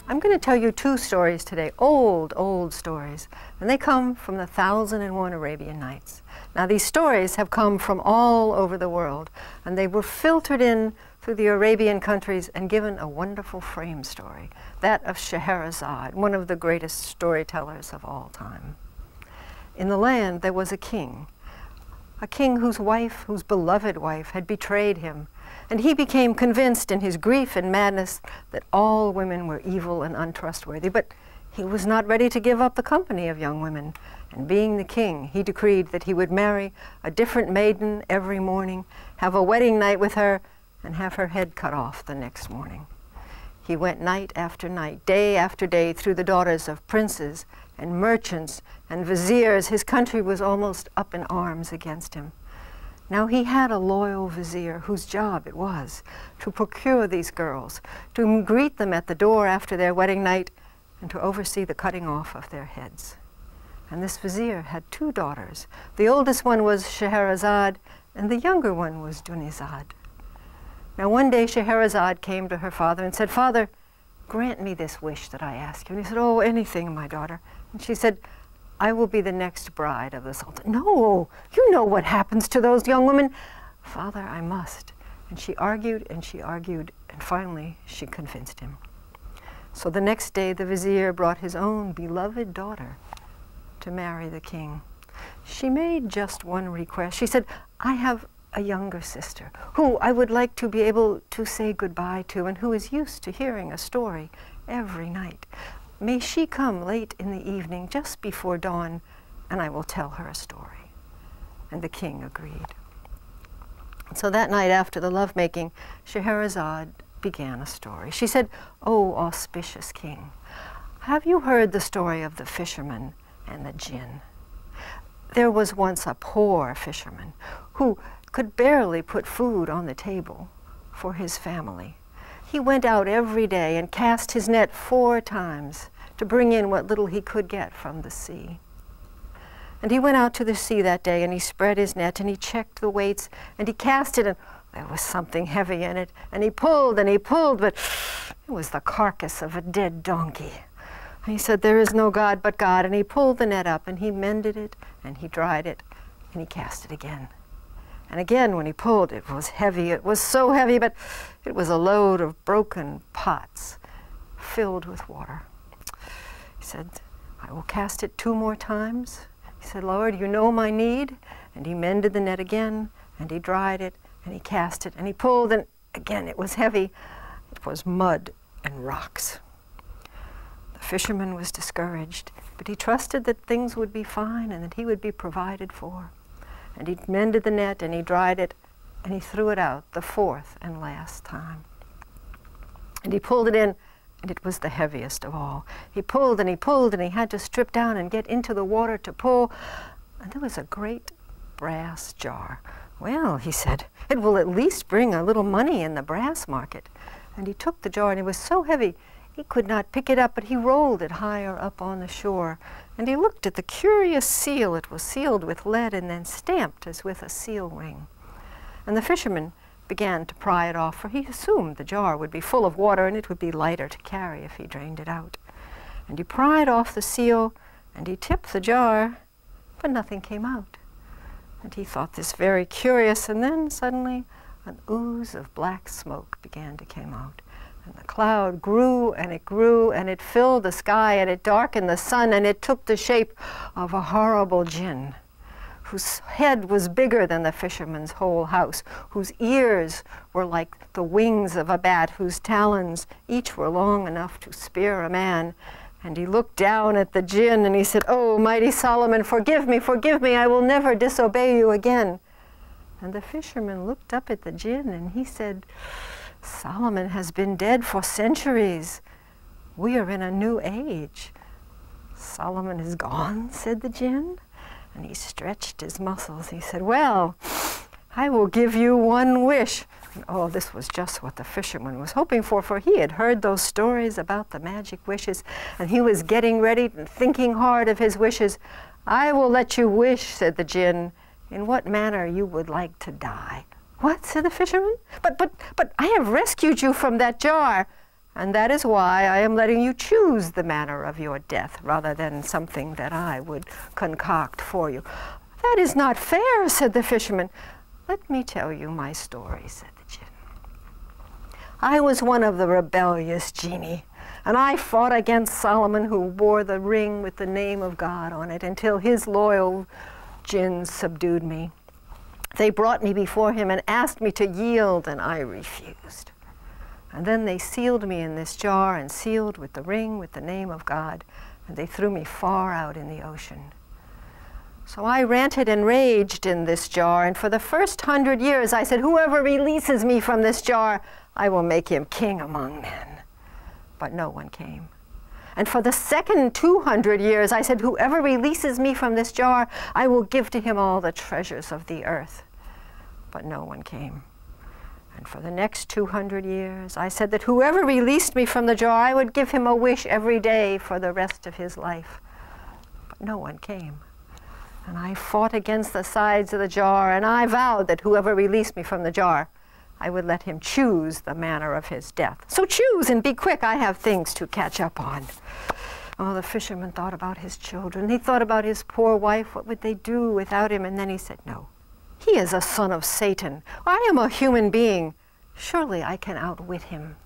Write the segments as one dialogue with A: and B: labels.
A: I'm going to tell you two stories today, old, old stories, and they come from the 1001 Arabian Nights. Now, these stories have come from all over the world, and they were filtered in through the Arabian countries and given a wonderful frame story, that of Scheherazade, one of the greatest storytellers of all time. In the land, there was a king whose wife, whose beloved wife, had betrayed him, and he became convinced in his grief and madness that all women were evil and untrustworthy. But he was not ready to give up the company of young women, and being the king, he decreed that he would marry a different maiden every morning, have a wedding night with her, and have her head cut off the next morning. He went night after night, day after day, through the daughters of princes and merchants and viziers. His country was almost up in arms against him. Now he had a loyal vizier whose job it was to procure these girls, to greet them at the door after their wedding night, and to oversee the cutting off of their heads. And this vizier had two daughters. The oldest one was Scheherazade, and the younger one was Dunizade. Now one day Scheherazade came to her father and said, "Father, grant me this wish that I ask you." And he said, "Oh, anything, my daughter." And she said, "I will be the next bride of the Sultan." "No, you know what happens to those young women." "Father, I must." And she argued, and finally she convinced him. So the next day the vizier brought his own beloved daughter to marry the king. She made just one request. She said, "I have a younger sister who I would like to be able to say goodbye to, and who is used to hearing a story every night. May she come late in the evening, just before dawn, and I will tell her a story." And the king agreed. So that night after the lovemaking, Scheherazade began a story. She said, "O auspicious king, have you heard the story of the fisherman and the Jinn? There was once a poor fisherman who could barely put food on the table for his family. He went out every day and cast his net 4 times to bring in what little he could get from the sea. And he went out to the sea that day, and he spread his net, and he checked the weights, and he cast it, and there was something heavy in it. And he pulled, but it was the carcass of a dead donkey. And he said, "There is no God but God." And he pulled the net up, and he mended it, and he dried it, and he cast it again. And again, when he pulled, it was heavy. It was so heavy, but it was a load of broken pots filled with water. He said, "I will cast it 2 more times." He said, "Lord, you know my need." And he mended the net again, and he dried it, and he cast it, and he pulled, and again it was heavy. It was mud and rocks. The fisherman was discouraged, but he trusted that things would be fine and that he would be provided for. And he mended the net, and he dried it, and he threw it out the 4th and last time. And he pulled it in, and it was the heaviest of all. He pulled, and he had to strip down and get into the water to pull, and there was a great brass jar. "Well," he said, "it will at least bring a little money in the brass market." And he took the jar, and it was so heavy he could not pick it up, but he rolled it higher up on the shore. And he looked at the curious seal. It was sealed with lead and then stamped as with a seal ring. And the fisherman began to pry it off, for he assumed the jar would be full of water and it would be lighter to carry if he drained it out. And he pried off the seal, and he tipped the jar, but nothing came out. And he thought this very curious, and then suddenly an ooze of black smoke began to come out. And the cloud grew, and it filled the sky, and it darkened the sun, and it took the shape of a horrible Jinn, whose head was bigger than the fisherman's whole house, whose ears were like the wings of a bat, whose talons each were long enough to spear a man. And he looked down at the Jinn, and he said, "Oh, mighty Solomon, forgive me, I will never disobey you again." And the fisherman looked up at the Jinn, and he said, "Solomon has been dead for centuries. We are in a new age." "Solomon is gone," said the Jinn, and he stretched his muscles. He said, "Well, I will give you one wish." And, oh, this was just what the fisherman was hoping for he had heard those stories about the magic wishes, and he was getting ready and thinking hard of his wishes. "I will let you wish," said the Jinn, "in what manner you would like to die." "What?" said the fisherman. But I have rescued you from that jar." and that is why I am letting you choose the manner of your death rather than something that I would concoct for you." "That is not fair," said the fisherman. "Let me tell you my story," said the Jinn. "I was one of the rebellious genii, and I fought against Solomon, who wore the ring with the name of God on it, until his loyal Jinns subdued me. They brought me before him and asked me to yield, and I refused. And then they sealed me in this jar and sealed with the ring with the name of God, and they threw me far out in the ocean. So I ranted and raged in this jar, and for the first 100 years I said, 'Whoever releases me from this jar, I will make him king among men.' But no one came. And for the second 200 years I said, 'Whoever releases me from this jar, I will give to him all the treasures of the earth.' But no one came. And for the next 200 years I said that whoever released me from the jar, I would give him a wish every day for the rest of his life. But no one came. And I fought against the sides of the jar, and I vowed that whoever released me from the jar, I would let him choose the manner of his death. So choose and be quick, I have things to catch up on." Oh, the fisherman thought about his children. He thought about his poor wife. What would they do without him? And then he said, "No, he is a son of Satan. I am a human being. Surely I can outwit him."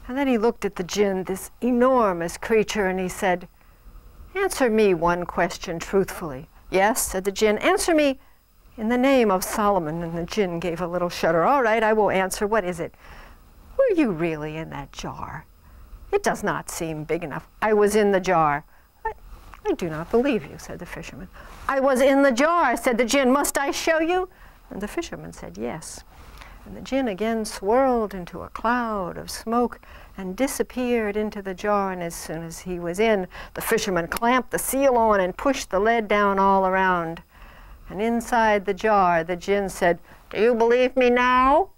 A: And then he looked at the Jinn, this enormous creature, and he said, "Answer me one question truthfully." "Yes," said the Jinn, "answer me in the name of Solomon." And the Jinn gave a little shudder. "All right, I will answer. What is it?" "Were you really in that jar? It does not seem big enough." "I was in the jar." I do not believe you," said the fisherman. "I was in the jar," said the Jinn. "Must I show you?" And the fisherman said, "Yes." And the Jinn again swirled into a cloud of smoke and disappeared into the jar, and as soon as he was in, the fisherman clamped the seal on and pushed the lead down all around. And inside the jar, the Jinn said, "Do you believe me now?"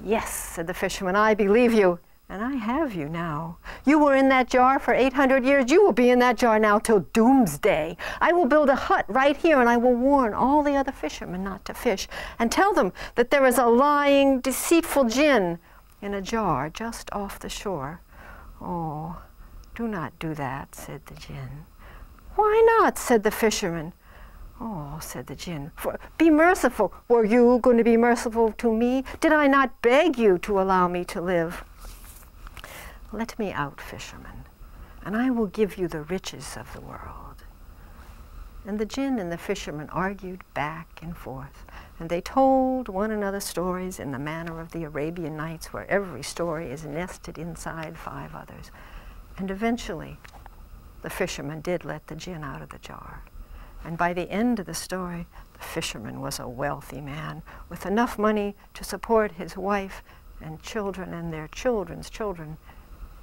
A: "Yes," said the fisherman, "I believe you, and I have you now. You were in that jar for 800 years. You will be in that jar now till doomsday. I will build a hut right here, and I will warn all the other fishermen not to fish, and tell them that there is a lying, deceitful Jinn in a jar just off the shore." "Oh, do not do that," said the Jinn. "Why not?" said the fisherman. "Oh," said the Jinn, "be merciful." "Were you going to be merciful to me? Did I not beg you to allow me to live?" "Let me out, fisherman, and I will give you the riches of the world." And the Jinn and the fisherman argued back and forth, and they told one another stories in the manner of the Arabian Nights, where every story is nested inside 5 others. And eventually, the fisherman did let the Jinn out of the jar. And by the end of the story, the fisherman was a wealthy man with enough money to support his wife and children and their children's children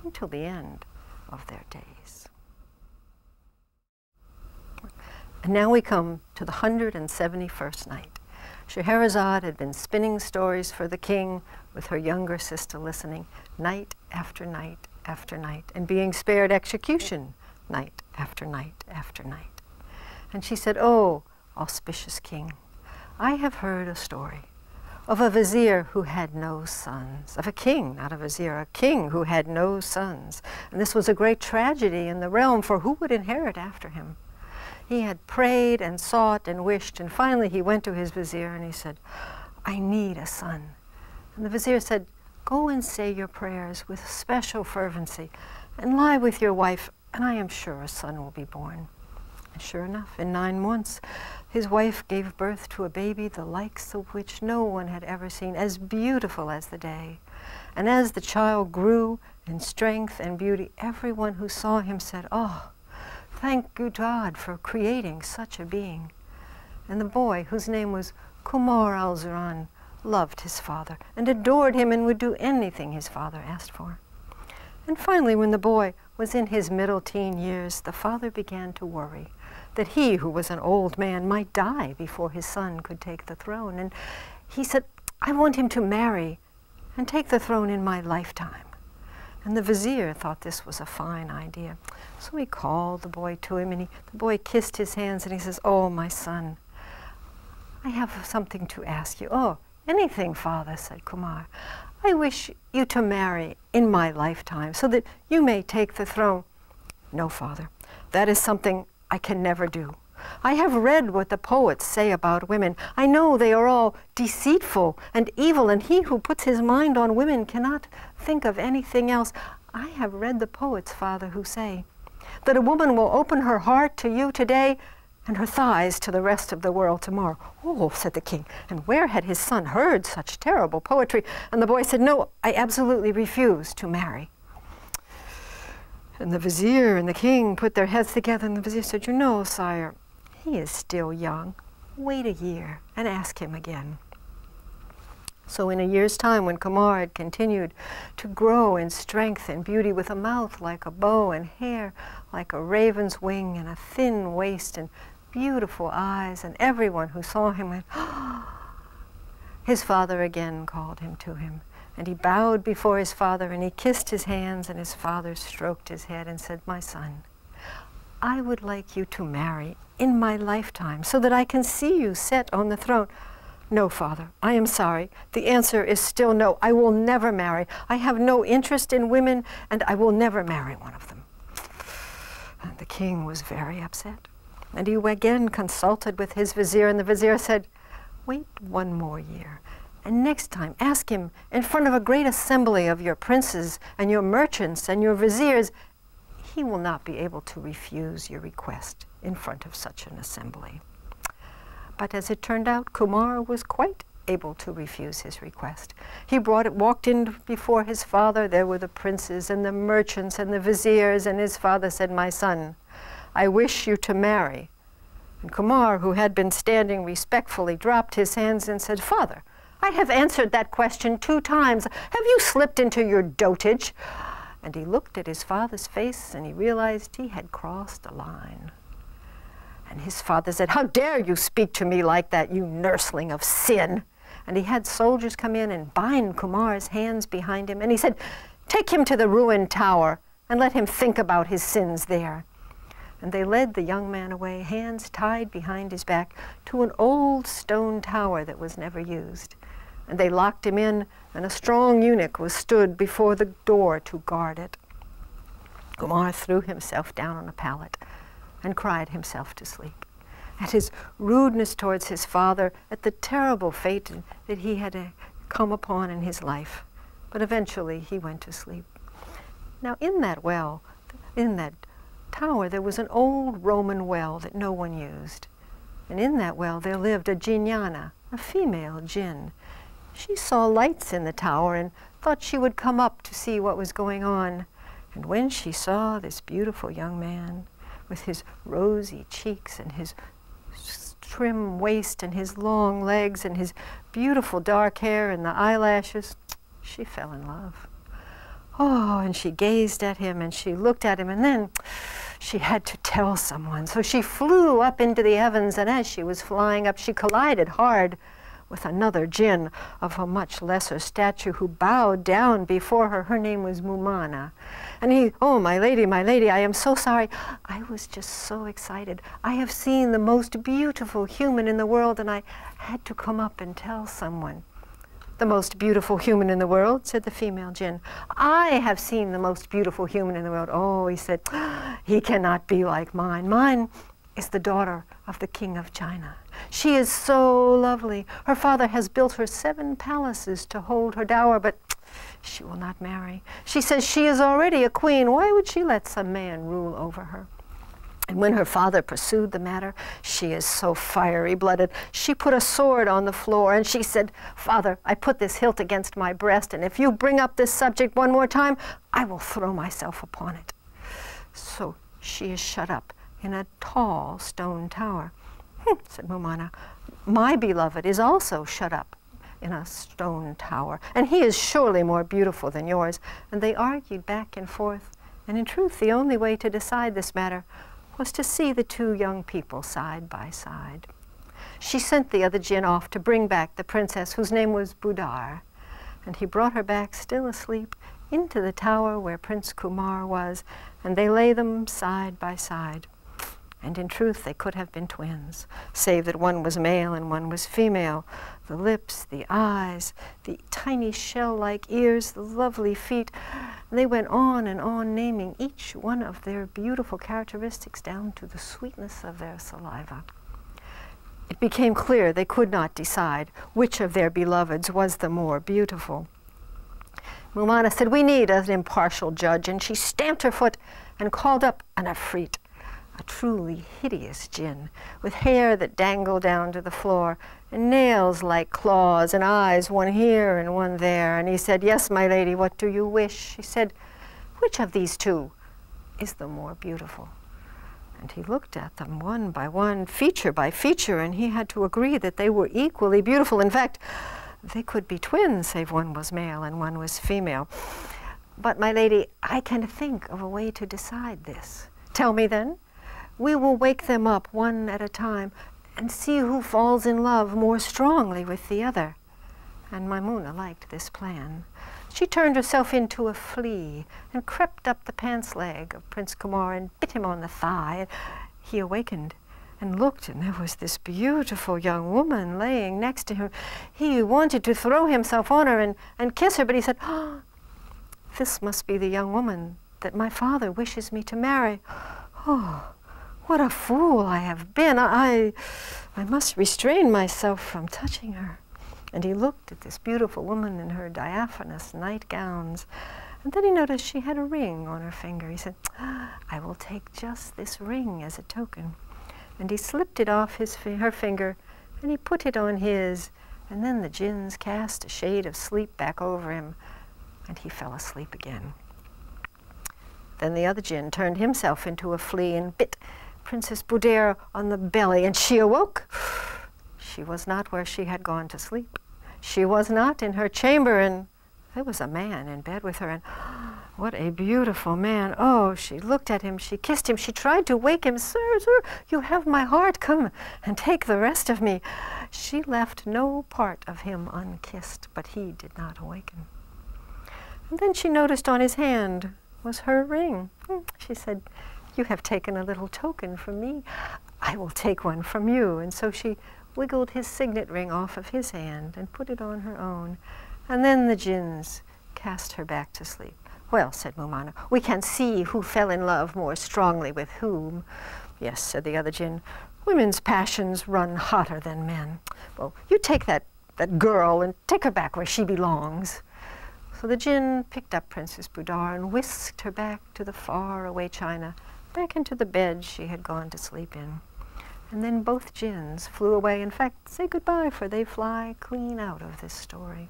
A: until the end of their days. And now we come to the 171st night. Scheherazade had been spinning stories for the king with her younger sister listening night after night after night, and being spared execution night after night after night. And she said, "Oh, auspicious king, I have heard a story of a vizier who had no sons, of a king, not a vizier, a king who had no sons. And this was a great tragedy in the realm, for who would inherit after him? He had prayed and sought and wished, and finally he went to his vizier and he said, 'I need a son.' And the vizier said, 'Go and say your prayers with special fervency, and lie with your wife, and I am sure a son will be born.' And sure enough, in 9 months, his wife gave birth to a baby, the likes of which no one had ever seen, as beautiful as the day. And as the child grew in strength and beauty, everyone who saw him said, 'Oh, thank God for creating such a being.' And the boy, whose name was Qamar al-Zaman, loved his father and adored him and would do anything his father asked for. And finally, when the boy was in his middle teen years, the father began to worry that he, who was an old man, might die before his son could take the throne. And he said, 'I want him to marry and take the throne in my lifetime.' And the vizier thought this was a fine idea. So he called the boy to him, and the boy kissed his hands, and he says, 'Oh, my son, I have something to ask you.' 'Oh, anything, father,' said Qamar. I wish you to marry in my lifetime so that you may take the throne. No, father, that is something I can never do. I have read what the poets say about women. I know they are all deceitful and evil, and he who puts his mind on women cannot think of anything else. I have read the poets, father, who say that a woman will open her heart to you today and her thighs to the rest of the world tomorrow. Oh, said the king, and where had his son heard such terrible poetry? And the boy said, no, I absolutely refuse to marry. And the vizier and the king put their heads together, and the vizier said, you know, sire, he is still young. Wait a year and ask him again. So in a year's time, when Qamar had continued to grow in strength and beauty, with a mouth like a bow and hair like a raven's wing and a thin waist and beautiful eyes, and everyone who saw him went, his father again called him to him. And he bowed before his father, and he kissed his hands, and his father stroked his head and said, my son, I would like you to marry in my lifetime so that I can see you set on the throne. No, father, I am sorry. The answer is still no. I will never marry. I have no interest in women, and I will never marry one of them. And the king was very upset. And he again consulted with his vizier, and the vizier said, wait one more year. And next time, ask him in front of a great assembly of your princes and your merchants and your viziers. He will not be able to refuse your request in front of such an assembly. But as it turned out, Qamar was quite able to refuse his request. He walked in before his father. There were the princes and the merchants and the viziers, and his father said, my son, I wish you to marry. And Qamar, who had been standing respectfully, dropped his hands and said, father, I have answered that question 2 times. Have you slipped into your dotage? And he looked at his father's face, and he realized he had crossed a line. And his father said, how dare you speak to me like that, you nursling of sin? And he had soldiers come in and bind Qamar's hands behind him. And he said, take him to the ruined tower and let him think about his sins there. And they led the young man away, hands tied behind his back, to an old stone tower that was never used. And they locked him in, and a strong eunuch was stood before the door to guard it. Qamar threw himself down on a pallet and cried himself to sleep at his rudeness towards his father, at the terrible fate that he had come upon in his life. But eventually he went to sleep. Now in that well, in that tower, there was an old Roman well that no one used. And in that well there lived a Djinnana, a female Jinn. She saw lights in the tower and thought she would come up to see what was going on. And when she saw this beautiful young man with his rosy cheeks and his trim waist and his long legs and his beautiful dark hair and the eyelashes, she fell in love. Oh, and she gazed at him and she looked at him, and then she had to tell someone. So she flew up into the heavens, and as she was flying up, she collided hard with another Jinn of a much lesser stature who bowed down before her. Her name was Mumana. And he, oh, my lady, I am so sorry. I was just so excited. I have seen the most beautiful human in the world, and I had to come up and tell someone. The most beautiful human in the world, said the female Jinn. I have seen the most beautiful human in the world. Oh, he said, he cannot be like mine. Mine is the daughter of the king of China. She is so lovely. Her father has built her 7 palaces to hold her dower, but she will not marry. She says she is already a queen. Why would she let some man rule over her? And when her father pursued the matter, she is so fiery-blooded. She put a sword on the floor, and she said, Father, I put this hilt against my breast, and if you bring up this subject one more time, I will throw myself upon it. So she is shut up in a tall stone tower. Said Mumana, my beloved is also shut up in a stone tower, and he is surely more beautiful than yours. And they argued back and forth, and in truth the only way to decide this matter was to see the 2 young people side by side. She sent the other Jinn off to bring back the princess, whose name was Budar, and he brought her back still asleep into the tower where Prince Qamar was, and they lay them side by side. And in truth they could have been twins, save that one was male and one was female. The lips, the eyes, the tiny shell-like ears, the lovely feet. They went on and on, naming each one of their beautiful characteristics down to the sweetness of their saliva. It became clear they could not decide which of their beloveds was the more beautiful. Mumana said, "We need an impartial judge," and she stamped her foot and called up an Afrit, a truly hideous Jinn, with hair that dangled down to the floor, and nails like claws, and eyes, one here and one there. And he said, "Yes, my lady, what do you wish?" She said, "Which of these two is the more beautiful?" And he looked at them one by one, feature by feature, and he had to agree that they were equally beautiful. In fact, they could be twins, save one was male and one was female. "But, my lady, I can think of a way to decide this." "Tell me, then." "We will wake them up one at a time and see who falls in love more strongly with the other." And Maimuna liked this plan. She turned herself into a flea and crept up the pants leg of Prince Qamar and bit him on the thigh. And he awakened and looked, and there was this beautiful young woman laying next to him. He wanted to throw himself on her and kiss her, but he said, "Oh, this must be the young woman that my father wishes me to marry. Oh, what a fool I have been. I must restrain myself from touching her." And he looked at this beautiful woman in her diaphanous nightgowns, and then he noticed she had a ring on her finger. He said, "I will take just this ring as a token." And he slipped it off her finger, and he put it on his, and then the jinns cast a shade of sleep back over him, and he fell asleep again. Then the other Jinn turned himself into a flea and bit Princess Buder on the belly, and she awoke. She was not where she had gone to sleep. She was not in her chamber, and there was a man in bed with her, and what a beautiful man. Oh, she looked at him, she kissed him, she tried to wake him. "Sir, sir, you have my heart, come and take the rest of me." She left no part of him unkissed, but he did not awaken. And then she noticed on his hand was her ring. She said, "You have taken a little token from me. I will take one from you." And so she wiggled his signet ring off of his hand and put it on her own. And then the jinns cast her back to sleep. "Well," said Mumana, "we can see who fell in love more strongly with whom." "Yes," said the other Jinn, "women's passions run hotter than men. Well, you take that girl and take her back where she belongs." So the Jinn picked up Princess Budar and whisked her back to the far-away China, back into the bed she had gone to sleep in. And then both Jinns flew away. In fact, say goodbye, for they fly clean out of this story.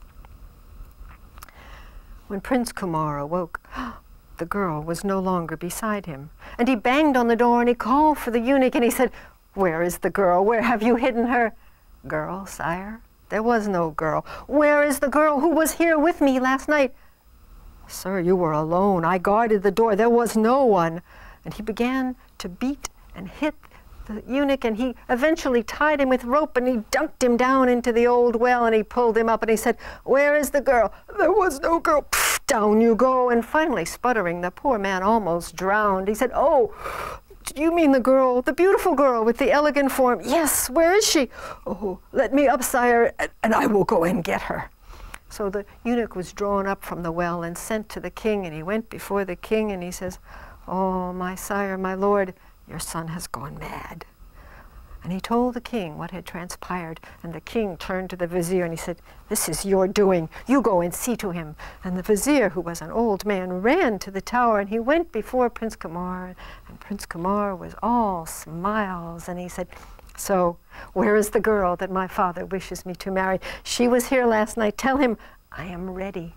A: When Prince Qamar awoke, the girl was no longer beside him. And he banged on the door and he called for the eunuch and he said, "Where is the girl? Where have you hidden her?" "Girl, sire? There was no girl." "Where is the girl who was here with me last night?" "Sir, you were alone. I guarded the door. There was no one." And he began to beat and hit the eunuch, and he eventually tied him with rope and he dunked him down into the old well and he pulled him up and he said, "Where is the girl?" "There was no girl." "Pfft, down you go." And finally, sputtering, the poor man almost drowned. He said, "Oh, do you mean the girl, the beautiful girl with the elegant form?" "Yes, where is she?" "Oh, let me up, sire, and I will go and get her." So the eunuch was drawn up from the well and sent to the king, and he went before the king and he says, "Oh, my sire, my lord, your son has gone mad." And he told the king what had transpired, and the king turned to the vizier and he said, "This is your doing. You go and see to him." And the vizier, who was an old man, ran to the tower and he went before Prince Qamar, and Prince Qamar was all smiles, and he said, "So, where is the girl that my father wishes me to marry? She was here last night. Tell him I am ready."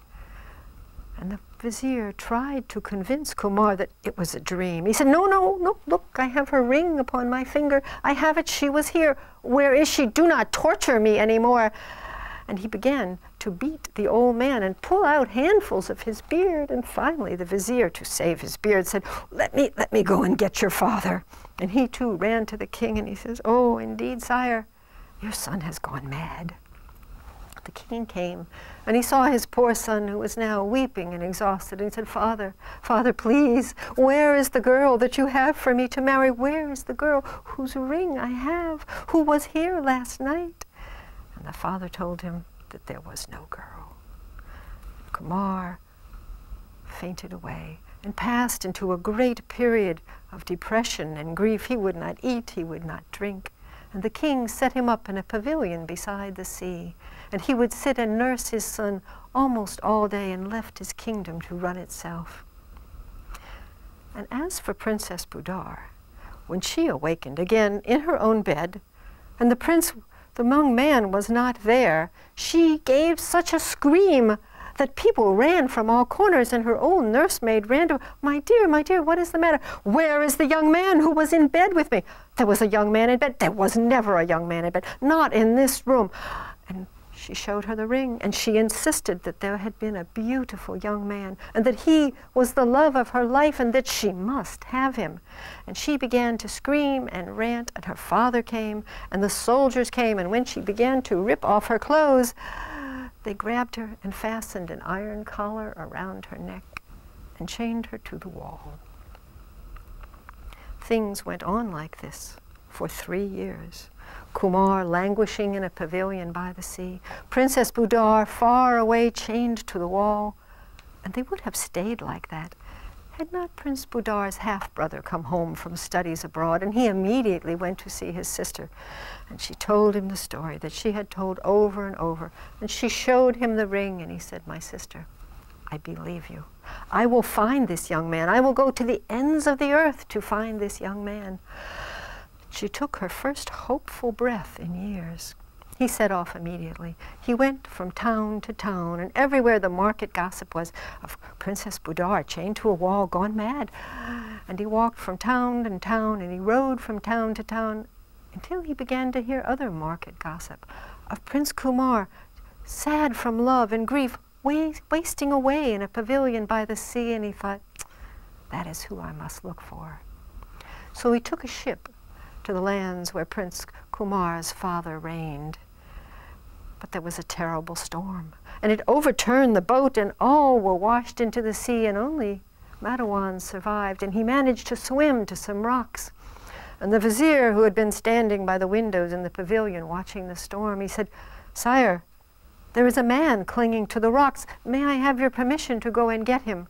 A: And the vizier tried to convince Qamar that it was a dream. He said, no, look, I have her ring upon my finger. I have it, she was here. Where is she? Do not torture me anymore." And he began to beat the old man and pull out handfuls of his beard. And finally the vizier, to save his beard, said, let me go and get your father." And he too ran to the king and he says, "Oh, indeed, sire, your son has gone mad." The king came, and he saw his poor son, who was now weeping and exhausted, and he said, "Father, Father, please, where is the girl that you have for me to marry? Where is the girl whose ring I have, who was here last night?" And the father told him that there was no girl. Qamar fainted away and passed into a great period of depression and grief. He would not eat, he would not drink. And the king set him up in a pavilion beside the sea, and he would sit and nurse his son almost all day and left his kingdom to run itself. And as for Princess Budar, when she awakened again in her own bed, and the young man was not there, she gave such a scream that people ran from all corners, and her old nursemaid ran to her. My dear, what is the matter? Where is the young man who was in bed with me?" "There was a young man in bed." "There was never a young man in bed, not in this room." And she showed her the ring, and she insisted that there had been a beautiful young man, and that he was the love of her life, and that she must have him. And she began to scream and rant, and her father came, and the soldiers came, and when she began to rip off her clothes, they grabbed her and fastened an iron collar around her neck and chained her to the wall. Things went on like this for 3 years. Qamar languishing in a pavilion by the sea, Princess Budar far away chained to the wall, and they would have stayed like that had not Prince Budar's half-brother come home from studies abroad, and he immediately went to see his sister. And she told him the story that she had told over and over, and she showed him the ring, and he said, "My sister, I believe you. I will find this young man. I will go to the ends of the earth to find this young man." She took her first hopeful breath in years. He set off immediately. He went from town to town, and everywhere the market gossip was of Princess Budar chained to a wall, gone mad. And he walked from town to town, and he rode from town to town, until he began to hear other market gossip of Prince Qamar, sad from love and grief, wasting away in a pavilion by the sea, and he thought, "That is who I must look for." So he took a ship to the lands where Prince Qamar's father reigned. But there was a terrible storm, and it overturned the boat, and all were washed into the sea, and only Madawan survived, and he managed to swim to some rocks. And the vizier, who had been standing by the windows in the pavilion watching the storm, he said, "Sire, there is a man clinging to the rocks. May I have your permission to go and get him?"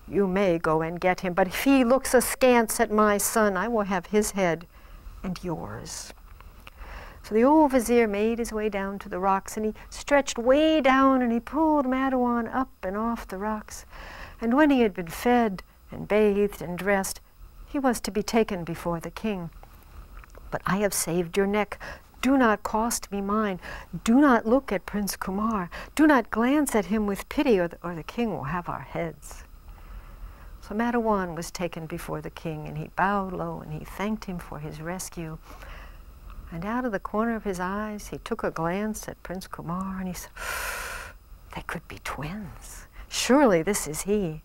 A: "You may go and get him, but if he looks askance at my son, I will have his head and yours." So the old vizier made his way down to the rocks, and he stretched way down, and he pulled Madawan up and off the rocks. And when he had been fed and bathed and dressed, he was to be taken before the king. "But I have saved your neck. Do not cost me mine. Do not look at Prince Qamar. Do not glance at him with pity, or the king will have our heads." So Madawan was taken before the king, and he bowed low, and he thanked him for his rescue. And out of the corner of his eyes, he took a glance at Prince Qamar, and he said, "They could be twins. Surely this is he."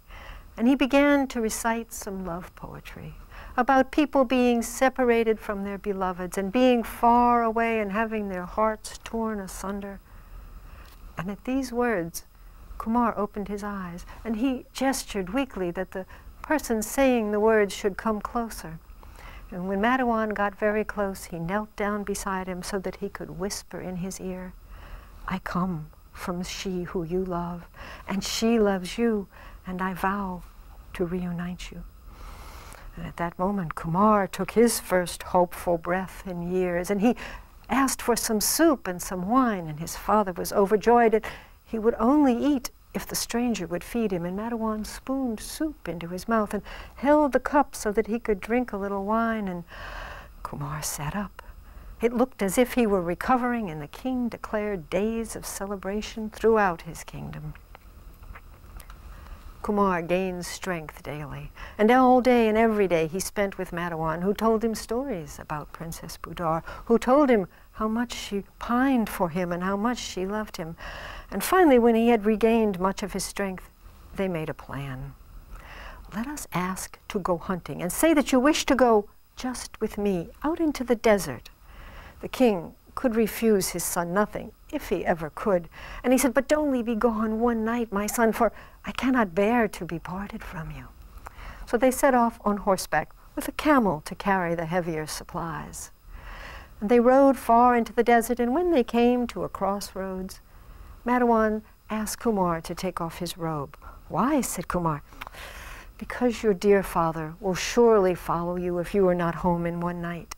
A: And he began to recite some love poetry about people being separated from their beloveds and being far away and having their hearts torn asunder. And at these words, Qamar opened his eyes, and he gestured weakly that the person saying the words should come closer. And when Madawan got very close, he knelt down beside him so that he could whisper in his ear, "I come from she who you love, and she loves you, and I vow to reunite you." And at that moment, Qamar took his first hopeful breath in years, and he asked for some soup and some wine, and his father was overjoyed, and he would only eat if the stranger would feed him. And Madawan spooned soup into his mouth and held the cup so that he could drink a little wine, and Qamar sat up. It looked as if he were recovering, and the king declared days of celebration throughout his kingdom. Qamar gained strength daily, and all day and every day he spent with Madawan, who told him stories about Princess Budar, who told him how much she pined for him and how much she loved him. And finally, when he had regained much of his strength, they made a plan. "Let us ask to go hunting, and say that you wish to go just with me out into the desert." The king could refuse his son nothing. if he ever could. And he said, "But only be gone one night, my son, for I cannot bear to be parted from you." So they set off on horseback with a camel to carry the heavier supplies. And they rode far into the desert, and when they came to a crossroads, Madawan asked Qamar to take off his robe. "Why?" said Qamar. "Because your dear father will surely follow you if you are not home in one night,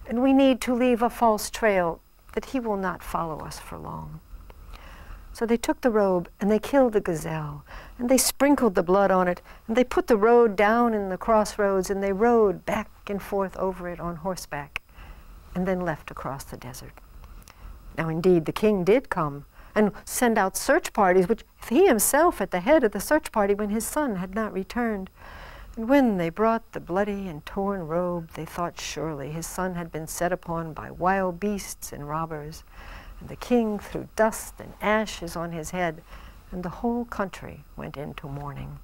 A: and we need to leave a false trail that he will not follow us for long." So they took the robe, and they killed the gazelle, and they sprinkled the blood on it, and they put the road down in the crossroads, and they rode back and forth over it on horseback, and then left across the desert. Now indeed the king did come and send out search parties, which he himself at the head of the search party when his son had not returned. And when they brought the bloody and torn robe, they thought surely his son had been set upon by wild beasts and robbers. And the king threw dust and ashes on his head, and the whole country went into mourning.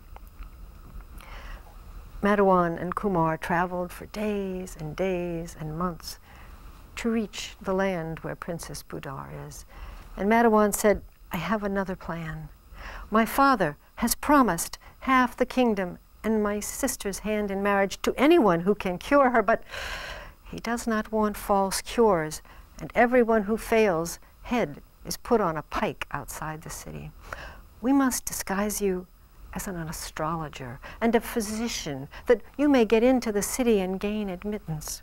A: Madawan and Qamar traveled for days and days and months to reach the land where Princess Budar is. And Madawan said, "I have another plan. My father has promised half the kingdom and my sister's hand in marriage to anyone who can cure her, but he does not want false cures, and everyone who fails, head is put on a pike outside the city. We must disguise you as an astrologer and a physician, that you may get into the city and gain admittance."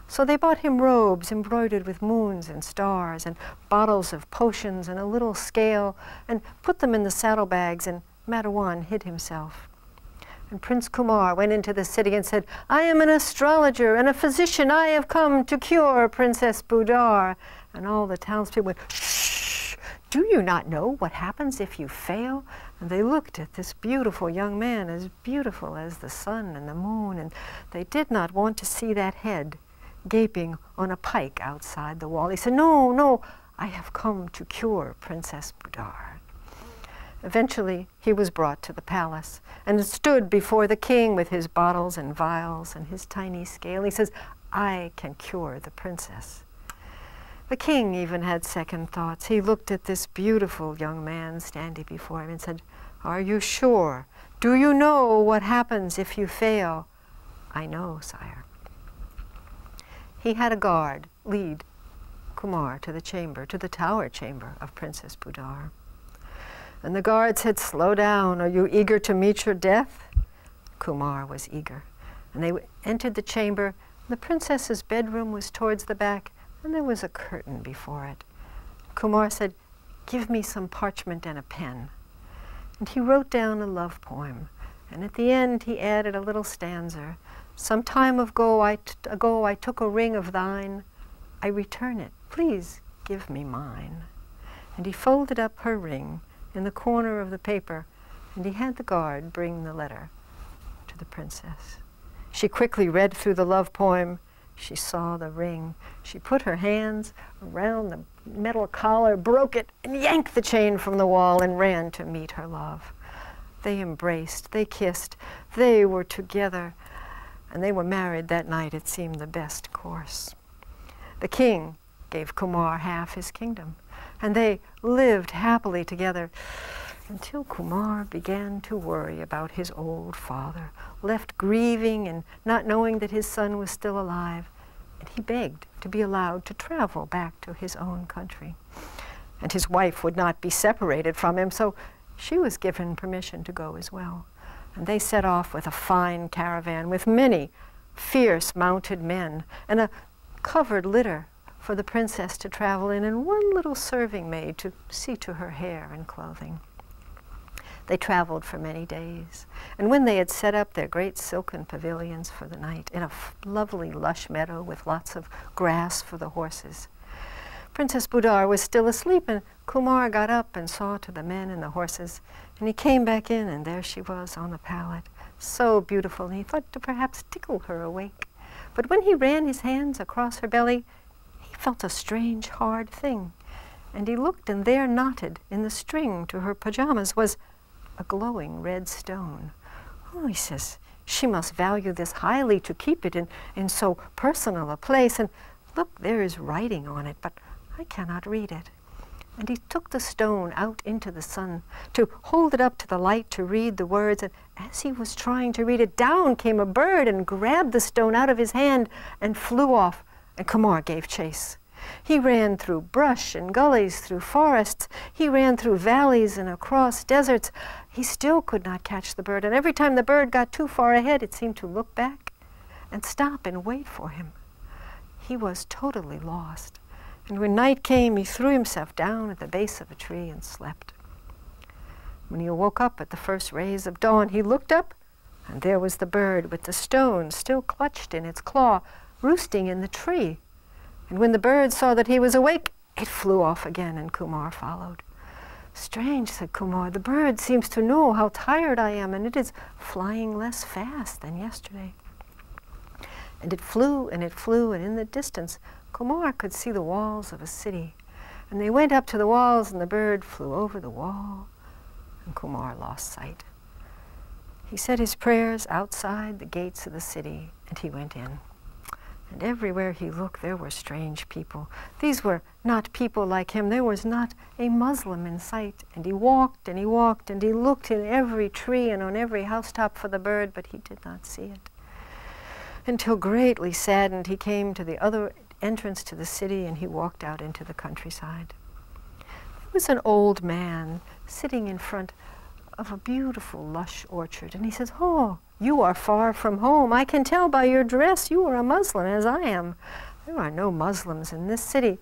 A: So they bought him robes embroidered with moons and stars, and bottles of potions and a little scale, and put them in the saddlebags, and Madawan hid himself. And Prince Qamar went into the city and said, "I am an astrologer and a physician. I have come to cure Princess Budar." And all the townspeople went, "Shh! Do you not know what happens if you fail?" And they looked at this beautiful young man, as beautiful as the sun and the moon, and they did not want to see that head gaping on a pike outside the wall. He said, "No, no, I have come to cure Princess Budar." Eventually, he was brought to the palace and stood before the king with his bottles and vials and his tiny scale. He says, "I can cure the princess." The king even had second thoughts. He looked at this beautiful young man standing before him and said, "Are you sure? Do you know what happens if you fail?" "I know, sire." He had a guard lead Qamar to the chamber, to the tower chamber of Princess Budar. And the guard said, "Slow down. Are you eager to meet your death?" Qamar was eager. And they entered the chamber. The princess's bedroom was towards the back, and there was a curtain before it. Qamar said, "Give me some parchment and a pen." And he wrote down a love poem. And at the end, he added a little stanza. "Some time ago I took a ring of thine. I return it. Please give me mine." And he folded up her ring in the corner of the paper, and he had the guard bring the letter to the princess. She quickly read through the love poem. She saw the ring. She put her hands around the metal collar, broke it, and yanked the chain from the wall and ran to meet her love. They embraced, they kissed, they were together, and they were married that night. It seemed the best course. The king gave Qamar half his kingdom, and they lived happily together until Qamar began to worry about his old father, left grieving and not knowing that his son was still alive, and he begged to be allowed to travel back to his own country. And his wife would not be separated from him, so she was given permission to go as well. And they set off with a fine caravan with many fierce mounted men and a covered litter for the princess to travel in, and one little serving maid to see to her hair and clothing. They traveled for many days, and when they had set up their great silken pavilions for the night in a lovely lush meadow with lots of grass for the horses, Princess Budar was still asleep, and Qamar got up and saw to the men and the horses, and he came back in, and there she was on the pallet, so beautiful, and he thought to perhaps tickle her awake. But when he ran his hands across her belly, he felt a strange, hard thing, and he looked, and there, knotted in the string to her pajamas, was a glowing red stone. "Oh," he says, "she must value this highly to keep it in so personal a place, and look, there is writing on it, but I cannot read it." And he took the stone out into the sun to hold it up to the light to read the words. And as he was trying to read it, down came a bird and grabbed the stone out of his hand and flew off. And Qamar gave chase. He ran through brush and gullies, through forests. He ran through valleys and across deserts. He still could not catch the bird. And every time the bird got too far ahead, it seemed to look back and stop and wait for him. He was totally lost. And when night came, he threw himself down at the base of a tree and slept. When he awoke up at the first rays of dawn, he looked up, and there was the bird with the stone still clutched in its claw, roosting in the tree. And when the bird saw that he was awake, it flew off again, and Qamar followed. Strange, said Qamar, the bird seems to know how tired I am, and it is flying less fast than yesterday. And it flew, and in the distance, Qamar could see the walls of a city. And they went up to the walls, and the bird flew over the wall, and Qamar lost sight. He said his prayers outside the gates of the city, and he went in. And everywhere he looked, there were strange people. These were not people like him. There was not a Muslim in sight. And he walked, and he walked, and he looked in every tree and on every housetop for the bird, but he did not see it. Until greatly saddened, he came to the other entrance to the city, and he walked out into the countryside. There was an old man sitting in front of a beautiful, lush orchard, and he says, "Oh, you are far from home. I can tell by your dress you are a Muslim, as I am. There are no Muslims in this city.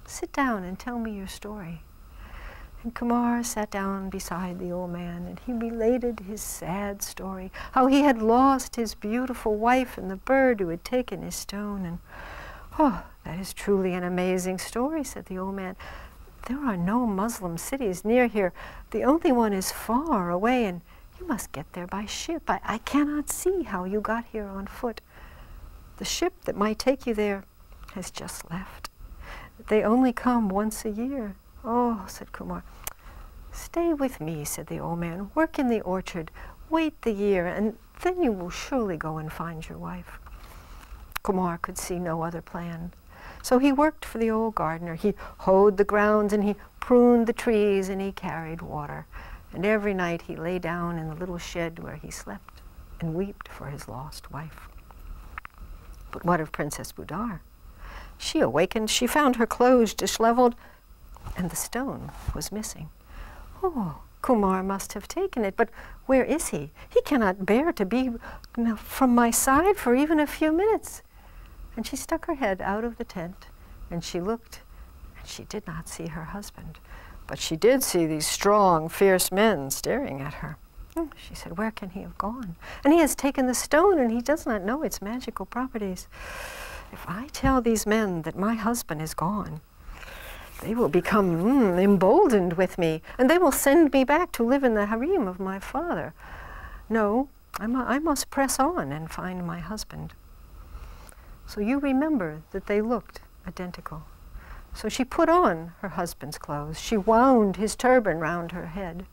A: Sit down and tell me your story." And Qamar sat down beside the old man, and he related his sad story, how he had lost his beautiful wife and the bird who had taken his stone. And, "Oh, that is truly an amazing story," said the old man. "There are no Muslim cities near here. The only one is far away, and you must get there by ship. I cannot see how you got here on foot. The ship that might take you there has just left. They only come once a year." "Oh," said Qamar. "Stay with me," said the old man. "Work in the orchard. Wait the year, and then you will surely go and find your wife." Qamar could see no other plan. So he worked for the old gardener. He hoed the grounds, and he pruned the trees, and he carried water. And every night he lay down in the little shed where he slept and wept for his lost wife. But what of Princess Budar? She awakened. She found her clothes disheveled, and the stone was missing. "Oh, Qamar must have taken it, but where is he? He cannot bear to be from my side for even a few minutes." And she stuck her head out of the tent, and she looked, and she did not see her husband. But she did see these strong, fierce men staring at her. She said, "Where can he have gone? And he has taken the stone, and he does not know its magical properties. If I tell these men that my husband is gone, they will become emboldened with me, and they will send me back to live in the harem of my father. No, I must press on and find my husband." So you remember that they looked identical. So she put on her husband's clothes. She wound his turban round her head.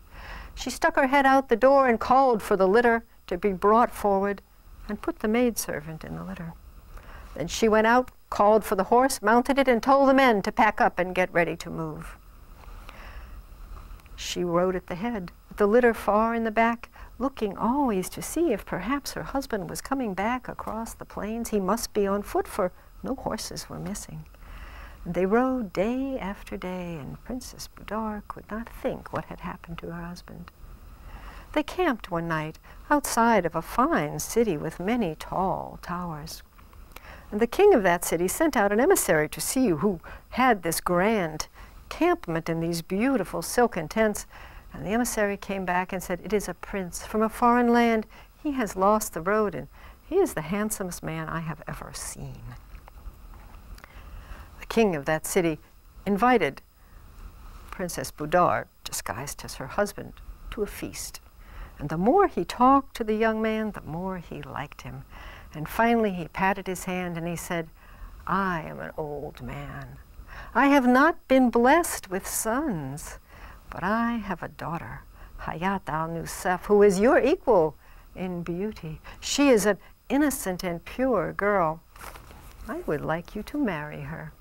A: She stuck her head out the door and called for the litter to be brought forward, and put the maidservant in the litter. Then she went out, called for the horse, mounted it, and told the men to pack up and get ready to move. She rode at the head, with the litter far in the back, looking always to see if perhaps her husband was coming back across the plains. He must be on foot, for no horses were missing. And they rode day after day, and Princess Budar could not think what had happened to her husband. They camped one night outside of a fine city with many tall towers. And the king of that city sent out an emissary to see who had this grand encampment in these beautiful silken tents. And the emissary came back and said, "It is a prince from a foreign land. He has lost the road, and he is the handsomest man I have ever seen." The king of that city invited Princess Budar, disguised as her husband, to a feast. And the more he talked to the young man, the more he liked him. And finally he patted his hand and he said, "I am an old man. I have not been blessed with sons, but I have a daughter, Hayat al-Nusaf, who is your equal in beauty. She is an innocent and pure girl. I would like you to marry her."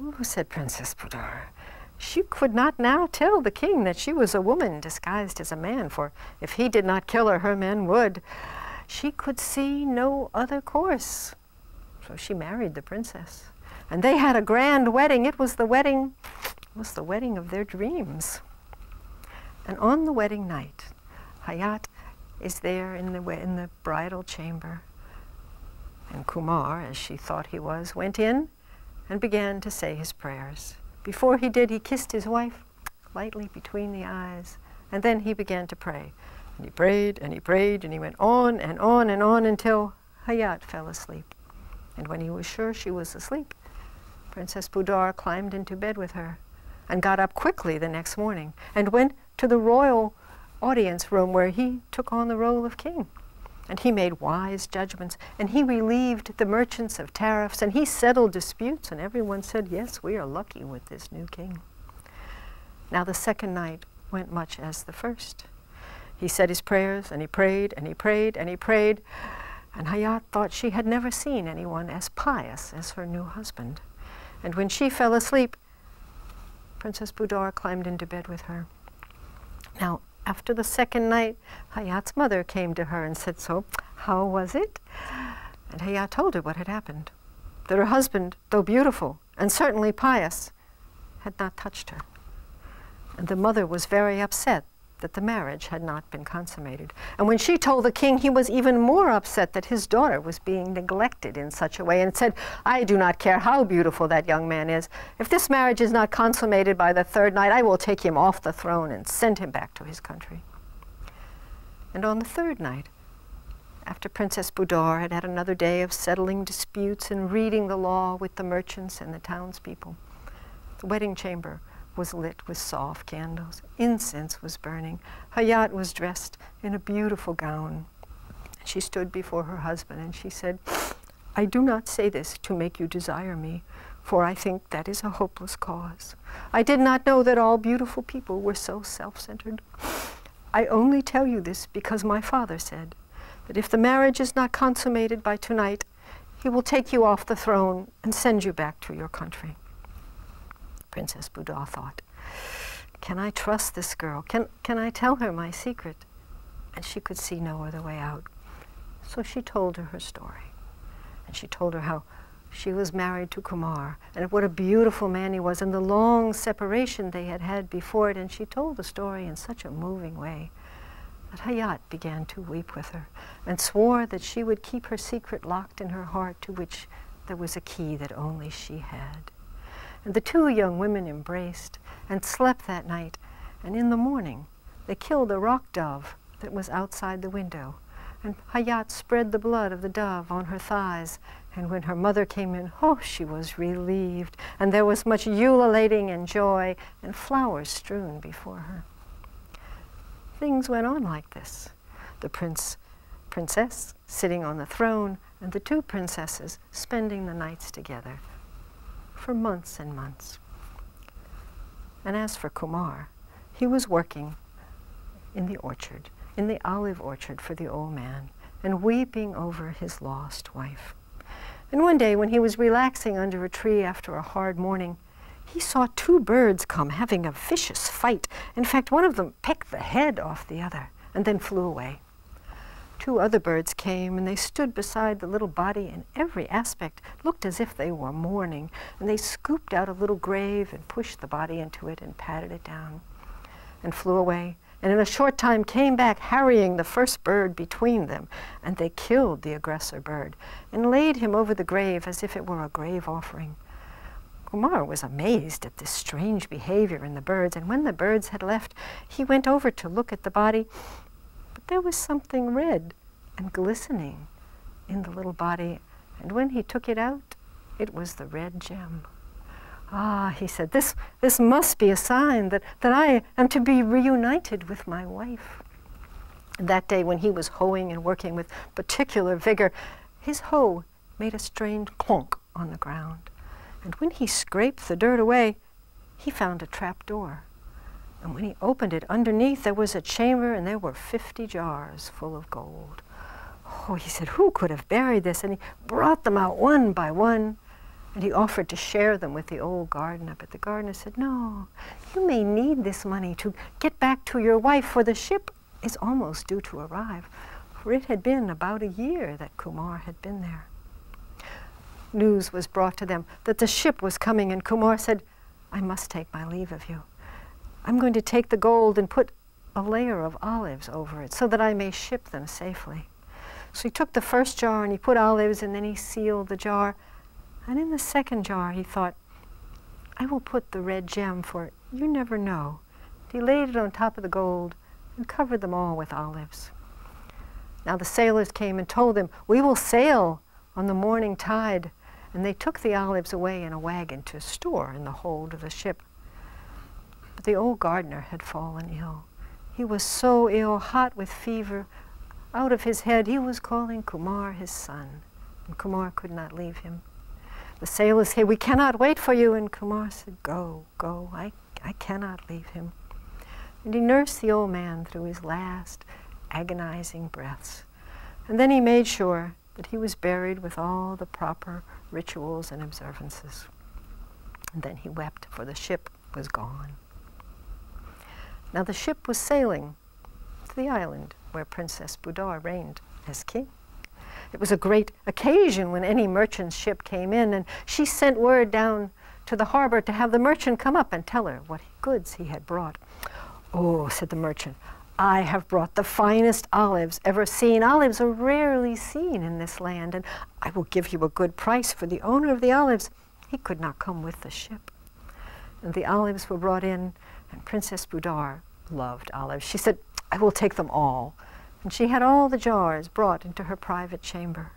A: "Ooh," said Princess Budar, She could not now tell the king that she was a woman disguised as a man, for if he did not kill her, her men would. She could see no other course. So she married the princess. And they had a grand wedding. It was the wedding of their dreams. And on the wedding night, Hayat is there in the bridal chamber. And Qamar, as she thought he was, went in and began to say his prayers. Before he did, he kissed his wife lightly between the eyes, and then he began to pray. And he prayed, and he prayed, and he went on and on and on until Hayat fell asleep. And when he was sure she was asleep, Princess Budar climbed into bed with her and got up quickly the next morning and went to the royal audience room where he took on the role of king. And he made wise judgments, and he relieved the merchants of tariffs, and he settled disputes, and everyone said, yes, we are lucky with this new king. Now the second night went much as the first. He said his prayers, and he prayed, and he prayed, and he prayed, and Hayat thought she had never seen anyone as pious as her new husband. And when she fell asleep, Princess Budar climbed into bed with her. Now, after the second night, Hayat's mother came to her and said, so, how was it? And Hayat told her what had happened, that her husband, though beautiful and certainly pious, had not touched her. And the mother was very upset that the marriage had not been consummated. And when she told the king, he was even more upset that his daughter was being neglected in such a way, and said, I do not care how beautiful that young man is. If this marriage is not consummated by the third night, I will take him off the throne and send him back to his country. And on the third night, after Princess Budar had had another day of settling disputes and reading the law with the merchants and the townspeople, the wedding chamber was lit with soft candles. Incense was burning. Hayat was dressed in a beautiful gown. She stood before her husband and she said, I do not say this to make you desire me, for I think that is a hopeless cause. I did not know that all beautiful people were so self-centered. I only tell you this because my father said that if the marriage is not consummated by tonight, he will take you off the throne and send you back to your country. Princess Budar thought, can I trust this girl? Can I tell her my secret? And she could see no other way out. So she told her story. And she told her how she was married to Qamar, and what a beautiful man he was, and the long separation they had had before it. And she told the story in such a moving way that Hayat began to weep with her, and swore that she would keep her secret locked in her heart, to which there was a key that only she had. And the two young women embraced and slept that night, and in the morning they killed a rock dove that was outside the window, and Hayat spread the blood of the dove on her thighs, and when her mother came in, oh, she was relieved, and there was much ululating and joy, and flowers strewn before her. Things went on like this. The princess sitting on the throne, and the two princesses spending the nights together for months and months. And as for Qamar, he was working in the orchard, in the olive orchard for the old man, and weeping over his lost wife. And one day when he was relaxing under a tree after a hard morning, he saw two birds come having a vicious fight. In fact, one of them pecked the head off the other and then flew away. Two other birds came, and they stood beside the little body, in every aspect looked as if they were mourning, and they scooped out a little grave and pushed the body into it and patted it down and flew away, and in a short time came back harrying the first bird between them, and they killed the aggressor bird and laid him over the grave as if it were a grave offering. Qamar was amazed at this strange behavior in the birds, and when the birds had left, he went over to look at the body. There was something red and glistening in the little body, and when he took it out, it was the red gem. Ah, he said, this must be a sign that I am to be reunited with my wife. And that day when he was hoeing and working with particular vigor, his hoe made a strange clunk on the ground. And when he scraped the dirt away, he found a trap door. And when he opened it, underneath there was a chamber, and there were 50 jars full of gold. Oh, he said, who could have buried this? And he brought them out one by one, And he offered to share them with the old gardener, but the gardener said, "No, you may need this money to get back to your wife, for the ship is almost due to arrive." For it had been about a year that Qamar had been there. News was brought to them that the ship was coming, and Qamar said, "I must take my leave of you. I'm going to take the gold and put a layer of olives over it so that I may ship them safely." So he took the first jar and he put olives, and then he sealed the jar. And in the second jar he thought, "I will put the red gem, for you never know." He laid it on top of the gold and covered them all with olives. Now the sailors came and told him, "We will sail on the morning tide." And they took the olives away in a wagon to store in the hold of the ship. But the old gardener had fallen ill. He was so ill, hot with fever, out of his head. He was calling Qamar his son, and Qamar could not leave him. The sailors said, "We cannot wait for you." And Qamar said, "Go, go, I cannot leave him." And he nursed the old man through his last agonizing breaths. And then he made sure that he was buried with all the proper rituals and observances. And then he wept, for the ship was gone. Now the ship was sailing to the island where Princess Budar reigned as king. It was a great occasion when any merchant's ship came in, and she sent word down to the harbor to have the merchant come up and tell her what goods he had brought. "Oh," said the merchant, "I have brought the finest olives ever seen. Olives are rarely seen in this land, and I will give you a good price for the owner of the olives." He could not come with the ship. And the olives were brought in, and Princess Budar loved olives. She said, "I will take them all." And she had all the jars brought into her private chamber.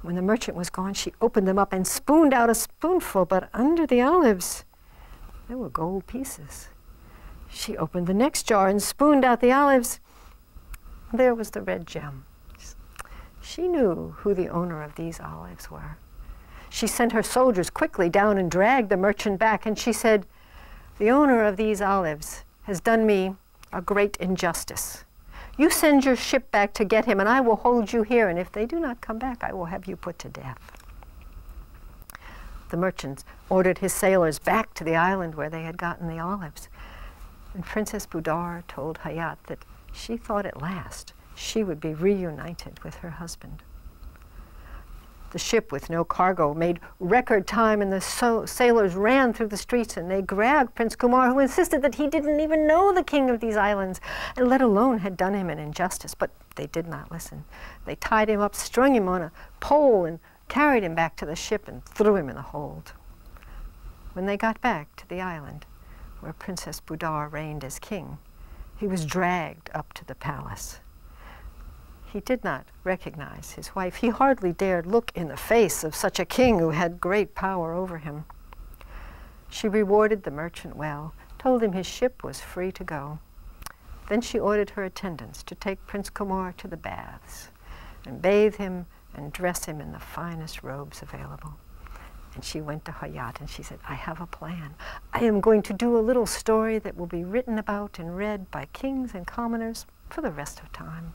A: When the merchant was gone, she opened them up and spooned out a spoonful, but under the olives, there were gold pieces. She opened the next jar and spooned out the olives. There was the red gem. She knew who the owner of these olives were. She sent her soldiers quickly down and dragged the merchant back, and she said, "The owner of these olives has done me a great injustice. You send your ship back to get him, and I will hold you here, and if they do not come back, I will have you put to death." The merchant ordered his sailors back to the island where they had gotten the olives. And Princess Budar told Hayat that she thought at last she would be reunited with her husband. The ship with no cargo made record time, and the sailors ran through the streets, and they grabbed Prince Qamar, who insisted that he didn't even know the king of these islands, and let alone had done him an injustice. But they did not listen. They tied him up, strung him on a pole, and carried him back to the ship and threw him in the hold. When they got back to the island where Princess Budar reigned as king, he was dragged up to the palace. He did not recognize his wife. He hardly dared look in the face of such a king who had great power over him. She rewarded the merchant well, told him his ship was free to go. Then she ordered her attendants to take Prince Qamar to the baths and bathe him and dress him in the finest robes available. And she went to Hayat and she said, "I have a plan. I am going to do a little story that will be written about and read by kings and commoners for the rest of time."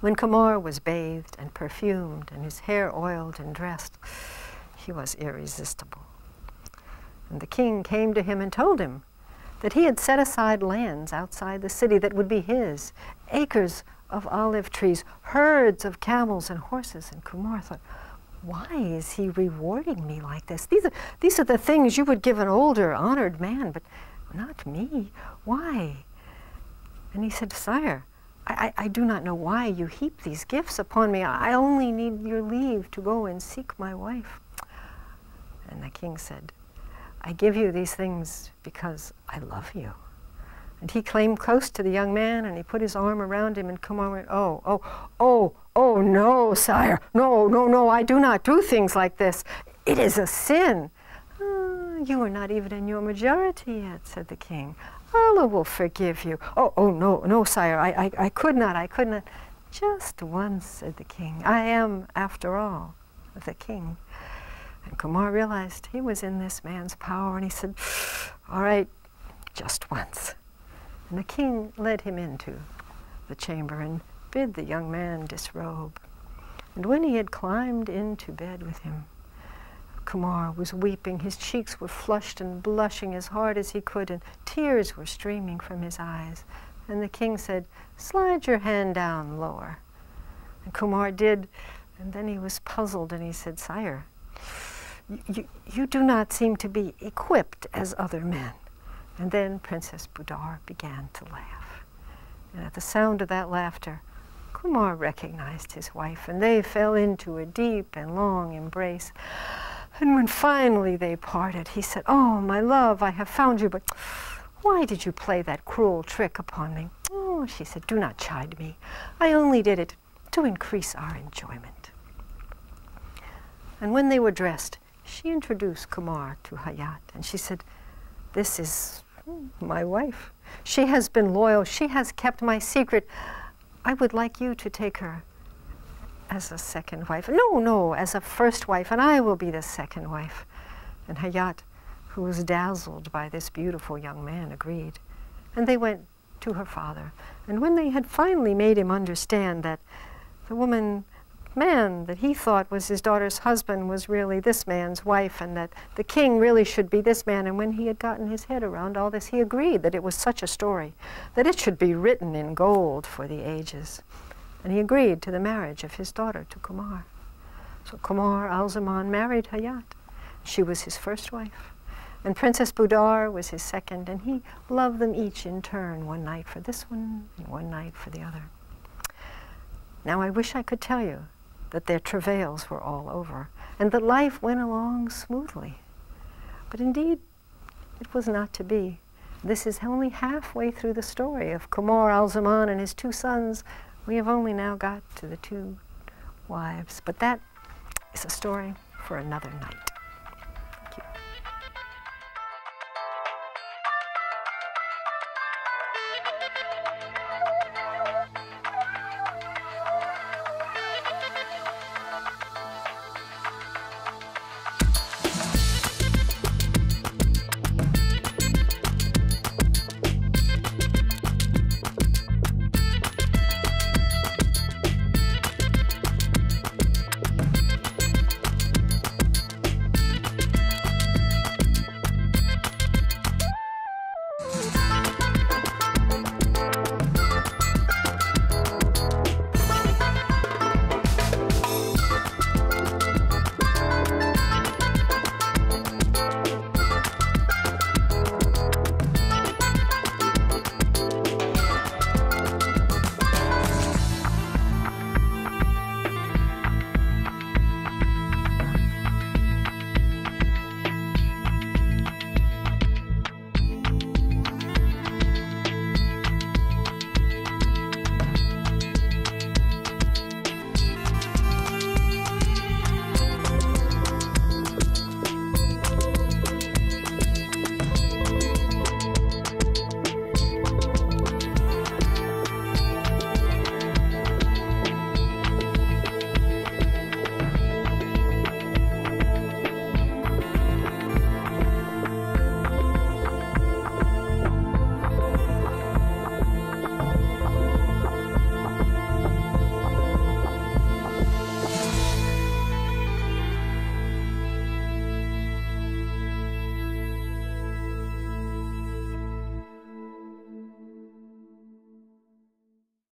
A: When Qamar was bathed and perfumed and his hair oiled and dressed, he was irresistible. And the king came to him and told him that he had set aside lands outside the city that would be his, acres of olive trees, herds of camels and horses. And Qamar thought, "Why is he rewarding me like this? These are the things you would give an older, honored man, but not me. Why?" And he said, "Sire, I do not know why you heap these gifts upon me. I only need your leave to go and seek my wife." And the king said, "I give you these things because I love you." And he came close to the young man and he put his arm around him, and Qamar went, Oh, no, sire. No, I do not do things like this. It is a sin." "You are not even in your majority yet," said the king. "Allah will forgive you." No, sire, I could not. "Just once," said the king. "I am, after all, the king." And Qamar realized he was in this man's power, and he said, "All right, just once." And the king led him into the chamber and bid the young man disrobe. And when he had climbed into bed with him, Qamar was weeping. His cheeks were flushed and blushing as hard as he could, and tears were streaming from his eyes. And the king said, "Slide your hand down lower." And Qamar did, and then he was puzzled, and he said, "Sire, you do not seem to be equipped as other men." And then Princess Budar began to laugh. And at the sound of that laughter, Qamar recognized his wife, and they fell into a deep and long embrace. And when finally they parted, he said, "Oh, my love, I have found you, but why did you play that cruel trick upon me?" "Oh," she said, "do not chide me. I only did it to increase our enjoyment." And when they were dressed, she introduced Qamar to Hayat, and she said, "This is my wife. She has been loyal. She has kept my secret. I would like you to take her as a second wife." "No, no, as a first wife, and I will be the second wife." And Hayat, who was dazzled by this beautiful young man, agreed. And they went to her father. And when they had finally made him understand that the man that he thought was his daughter's husband was really this man's wife, and that the king really should be this man, and when he had gotten his head around all this, he agreed that it was such a story, that it should be written in gold for the ages. And he agreed to the marriage of his daughter to Qamar. So Qamar al-Zaman married Hayat. She was his first wife. And Princess Budar was his second, and he loved them each in turn, one night for this one and one night for the other. Now I wish I could tell you that their travails were all over, and that life went along smoothly. But indeed, it was not to be. This is only halfway through the story of Qamar al-Zaman and his two sons. We have only now got to the two wives, but that is a story for another night.